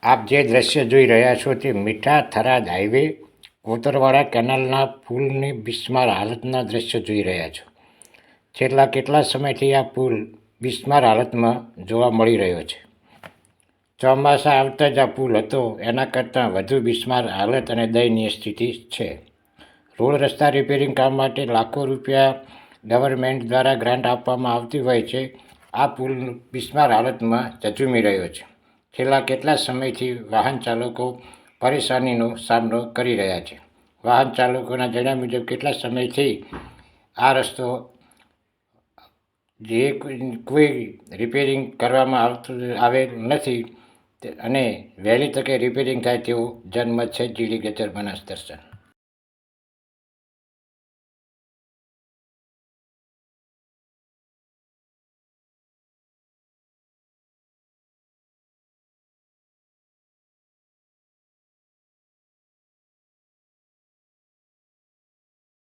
આપ જે દ્રશ્ય જોઈ રહ્યા છો તે મીઠા થરાદ હાઈવે કોતરવાડા કેનાલના પુલની બિસ્માર હાલતના દ્રશ્ય જોઈ રહ્યા છો. છેલ્લા કેટલા સમયથી આ પુલ બિસ્માર હાલતમાં જોવા મળી રહ્યો છે. ચોમાસા આવતા જ આ પુલ હતો એના કરતાં વધુ બિસ્માર હાલત અને દયનીય સ્થિતિ છે. રોડ રસ્તા રિપેરિંગ કામ માટે લાખો રૂપિયા ગવર્મેન્ટ દ્વારા ગ્રાન્ટ આપવામાં આવતી હોય છે. આ પુલ બિસ્માર હાલતમાં ઝઝૂમી રહ્યો છે. છેલ્લા કેટલા સમયથી વાહન ચાલકો પરેશાનીનો સામનો કરી રહ્યા છે. વાહન ચાલકોના જણાવ્યા મુજબ કેટલા સમયથી આ રસ્તો જે કોઈ રિપેરિંગ કરવામાં આવેલ નથી અને વહેલી તકે રિપેરિંગ થાય તેવો જનમત છે. જીડી ગજર બનાસ દર્શન.